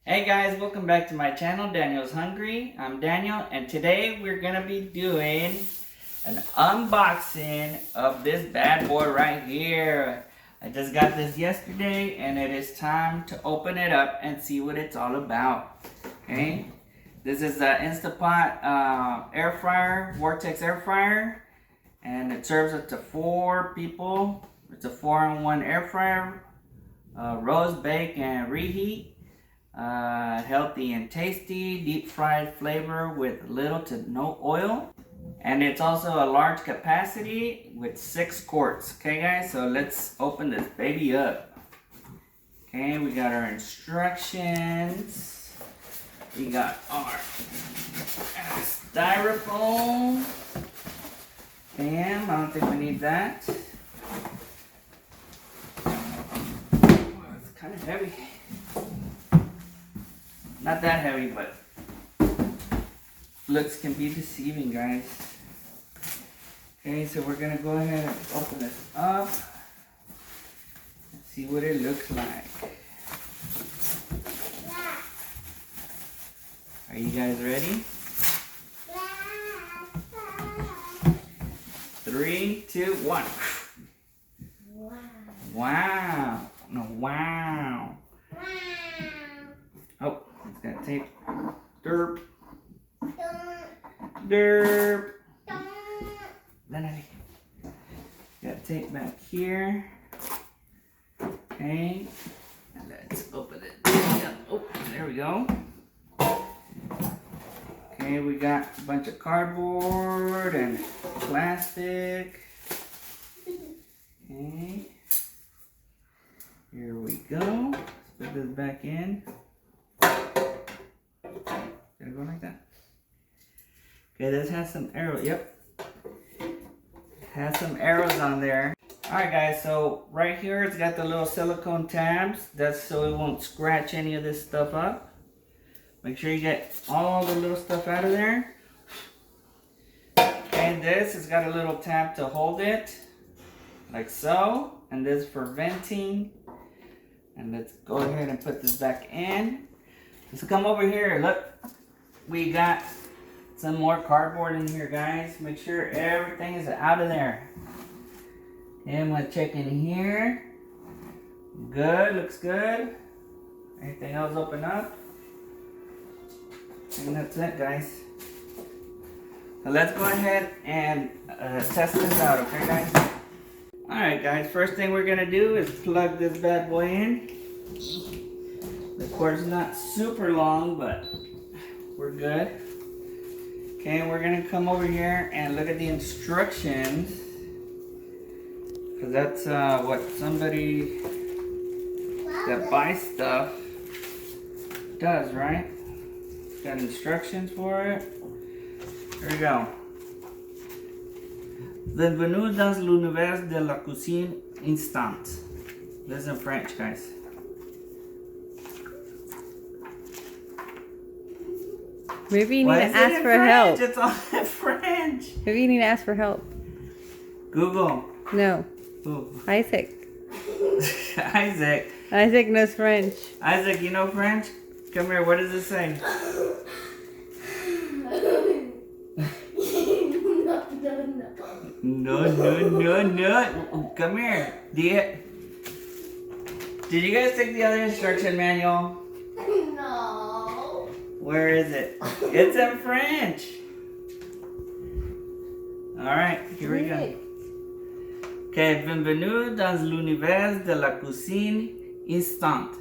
Hey guys, welcome back to my channel, Daniel's Hungry. I'm Daniel, and today we're gonna be doing an unboxing of this bad boy right here. I just got this yesterday, and it is time to open it up and see what it's all about. Okay, this is the Instapot air fryer, Vortex air fryer, and it serves up to 4 people. It's a 4-in-1 air fryer, roast, bake, and reheat. Healthy and tasty, deep fried flavor with little to no oil. And it's also a large capacity with 6 quarts. Okay guys, so let's open this baby up. Okay, we got our instructions. We got our styrofoam. Bam, I don't think we need that. Oh, it's kind of heavy. Not that heavy, but looks can be deceiving, guys. Okay, so we're gonna go ahead and open this up and see what it looks like. Are you guys ready? 3, 2, 1. Wow. No, wow. Oh, it's got tape. Derp. Derp. Got tape back here. Okay. And let's open it. Oh, there we go. Okay, we got a bunch of cardboard and plastic. Okay. Here we go. Let's put this back in. Gonna go like that. Okay, this has some arrows. Yep. Has some arrows on there. Alright guys, so right here it's got the little silicone tabs. That's so it won't scratch any of this stuff up. Make sure you get all the little stuff out of there. And this has got a little tab to hold it. Like so. And this for venting. And let's go ahead and put this back in. Let's come over here. Look. We got some more cardboard in here, guys. Make sure everything is out of there. Okay, I'm gonna check in here. Good, looks good. Anything else open up? And that's it, guys. So let's go ahead and test this out, okay, guys? Alright, guys. First thing we're gonna do is plug this bad boy in. The cord's not super long, but we're good. Okay, we're gonna come over here and look at the instructions, because that's what somebody that buys stuff does, right? It's got instructions for it. Here we go. Bienvenue dans l'univers de la cuisine instante. This is in French, guys. Maybe you need to ask for help. It's all in French. Maybe you need to ask for help. Google. No. Who? Isaac. Isaac. Isaac knows French. Isaac, you know French? Come here, what does it say? No. Come here. Did you guys take the other instruction manual? No. Where is it? It's in French. Alright, here we go. Okay, bienvenue dans l'univers de la cuisine instante.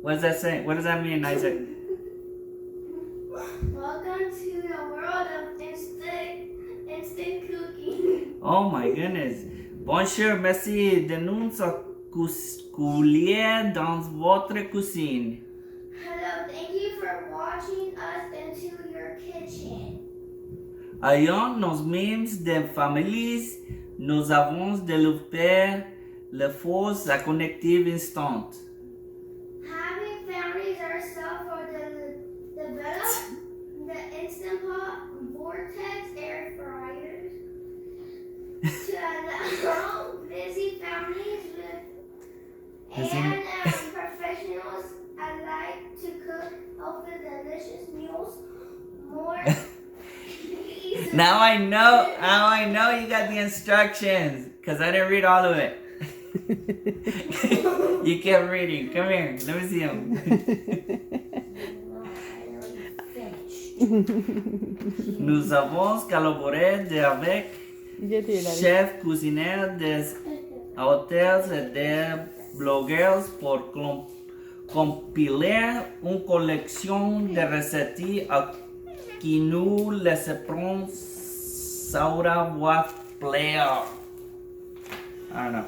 What does that say? What does that mean, Isaac? Welcome to the world of instant cooking. Oh my goodness. Bonjour, merci de nous couler dans votre cuisine. Hello, thank you for watching us into your kitchen. Ayant nos mêmes de familles, nous avons développé le force à connective instant. Having families ourselves for develop the Instapot Vortex air fryers to allow busy families with and professionals alike to cook Now I know you got the instructions because I didn't read all of it. You kept reading. Come here. Let me see them. Nous avons collaboré avec chefs cuisiniers des hôtels et des blogueurs pour compiler une collection de recettes qui nous laisseront saura voir plaire. I don't know.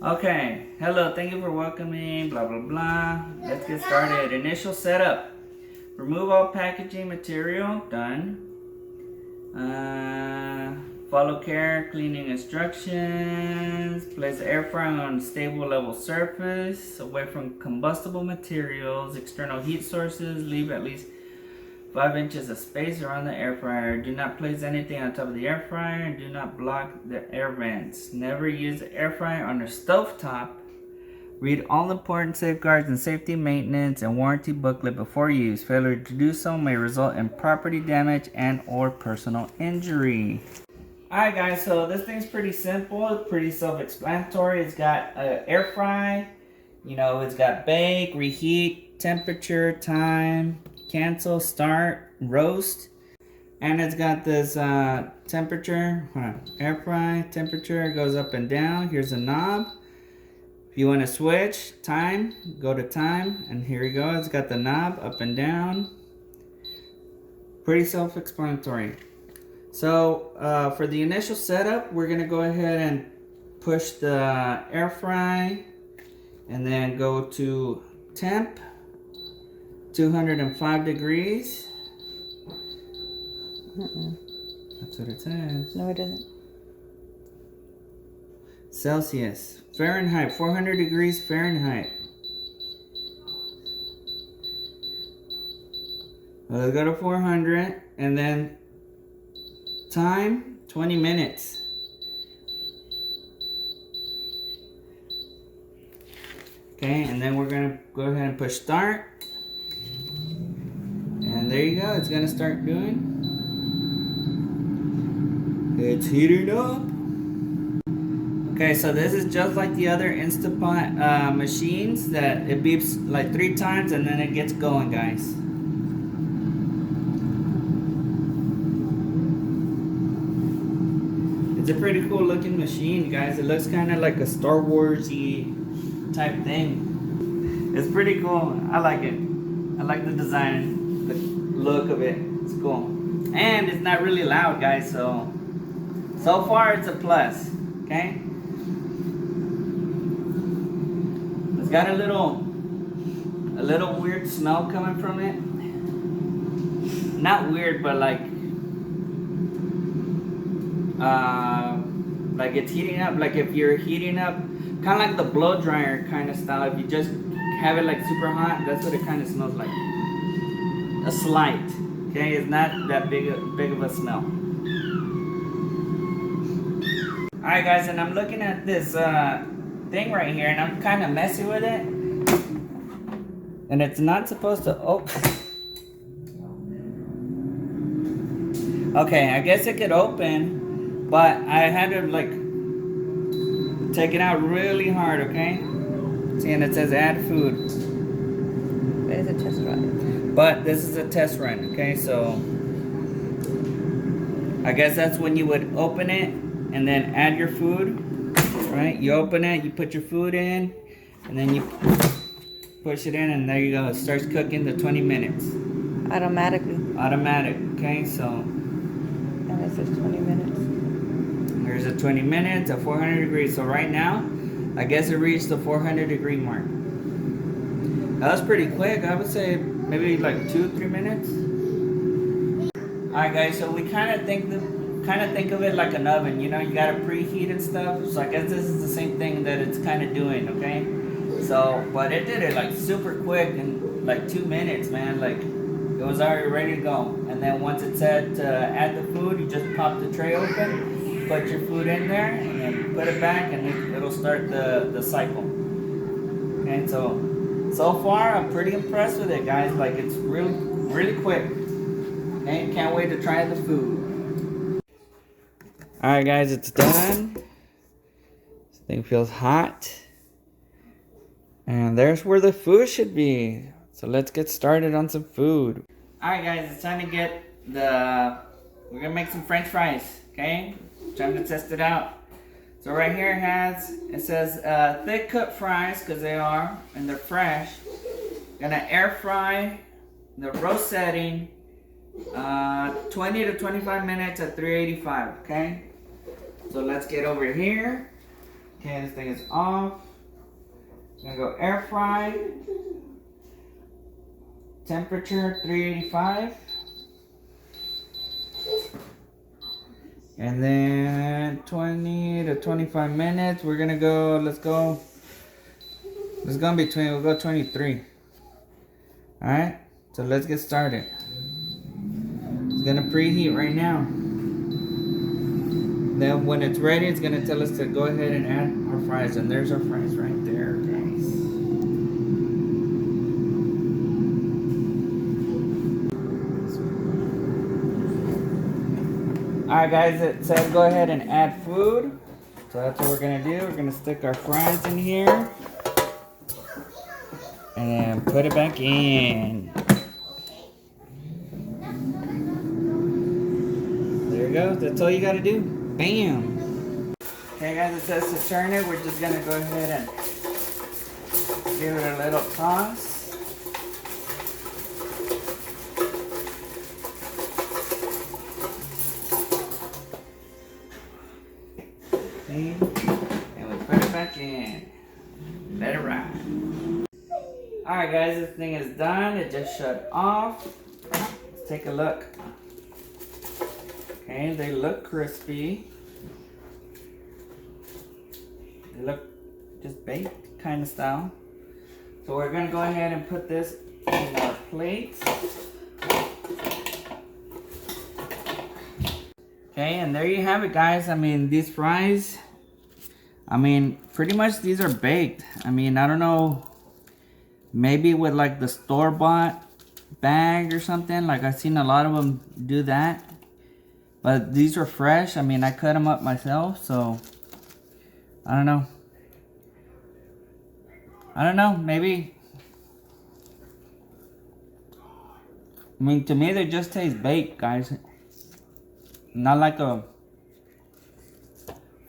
Okay, hello, thank you for welcoming, blah, blah, blah. Let's get started. Initial setup. Remove all packaging material, done. Follow care, cleaning instructions. Place the air fryer on a stable level surface, away from combustible materials, external heat sources. Leave at least 5 inches of space around the air fryer. Do not place anything on top of the air fryer and do not block the air vents. Never use the air fryer on a stovetop. Read all important safeguards and safety maintenance and warranty booklet before use. Failure to do so may result in property damage and or personal injury. Alright guys, so this thing's pretty simple, pretty self-explanatory. It's got air fry, you know, it's got bake, reheat, temperature, time, cancel, start, roast, and it's got this temperature, air fry, temperature goes up and down. Here's a knob. If you want to switch time, go to time, and here you go. It's got the knob up and down. Pretty self-explanatory. So for the initial setup, we're gonna go ahead and push the air fry and then go to temp 205 degrees. That's what it says. No, it doesn't. Celsius. Fahrenheit, 400 degrees Fahrenheit. Let's go to 400 and then time 20 minutes. Okay, and then we're gonna go ahead and push start. And there you go, it's gonna start doing. It's heating up. Okay, so this is just like the other Instapot machines that it beeps like 3 times and then it gets going, guys. It's a pretty cool looking machine, guys. It looks kind of like a Star Wars-y type thing. It's pretty cool. I like it. I like the design, the look of it. It's cool. And it's not really loud, guys, so far it's a plus, okay? It's got a little weird smell coming from it. Not weird, but like it's heating up. Like if you're heating up, kind of like the blow dryer kind of style. If you just have it like super hot, that's what it kind of smells like. A slight, okay? It's not that big of a smell. All right, guys, and I'm looking at this thing right here, and I'm kind of messy with it, and it's not supposed to open. Okay, I guess it could open. But I had to like take it out really hard, okay? See, and it says add food. It is a test run. But this is a test run, okay? So I guess that's when you would open it and then add your food, right? You open it, you put your food in, and then you push it in, and there you go. It starts cooking the 20 minutes. Automatically. Automatic, okay? So And it says 20 minutes. there's a 20 minutes at 400 degrees. So right now, I guess it reached the 400 degree mark. That was pretty quick. I would say maybe like 2-3 minutes. Alright guys, so we kind of think of it like an oven. You know, you gotta preheat and stuff. So I guess this is the same thing that it's kind of doing, okay? So, but it did it like super quick in like 2 minutes, man. Like it was already ready to go. And then once it said to add the food, you just pop the tray open, put your food in there, and then put it back, and it'll start the cycle. Okay, so far I'm pretty impressed with it, guys. Like it's really quick. Okay, can't wait to try the food. Alright guys, it's done. This thing feels hot. And there's where the food should be. So let's get started on some food. Alright guys, it's time to get we're gonna make some French fries, okay? Time to test it out. So right here it says thick cut fries, because they are, and they're fresh. Gonna air fry the roast setting 20 to 25 minutes at 385, okay? So let's get over here. Okay, this thing is off. Gonna go air fry. Temperature 385. And then 20 to 25 minutes. We're gonna go, let's go in between, we'll go 23. Alright, so let's get started. It's gonna preheat right now. Then when it's ready, it's gonna tell us to go ahead and add our fries. And there's our fries right there, guys. Alright guys, it says go ahead and add food. So that's what we're gonna do. We're gonna stick our fries in here. And then put it back in. There you go. That's all you gotta do. Bam! Okay guys, it says to turn it. We're just gonna go ahead and give it a little toss. And we put it back in. Let it ride. Alright guys, this thing is done. It just shut off. Let's take a look. Okay, they look crispy. They look just baked kind of style. So we're gonna go ahead and put this in our plates. Okay, and there you have it guys. I mean, these fries, I mean, pretty much these are baked. I mean, I don't know, maybe with like the store-bought bag or something. Like I've seen a lot of them do that. But these are fresh. I mean, I cut them up myself, so I don't know. Maybe. I mean, to me, they just taste baked, guys. Not like a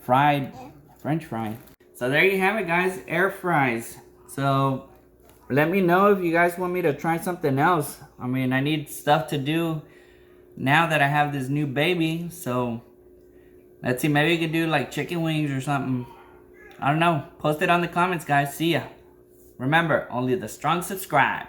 fried French fry. So there you have it, guys. Air fries. So let me know if you guys want me to try something else. I mean, I need stuff to do now that I have this new baby. So let's see, maybe we could do like chicken wings or something. I don't know. Post it on the comments, guys. See ya. Remember, only the strong subscribe.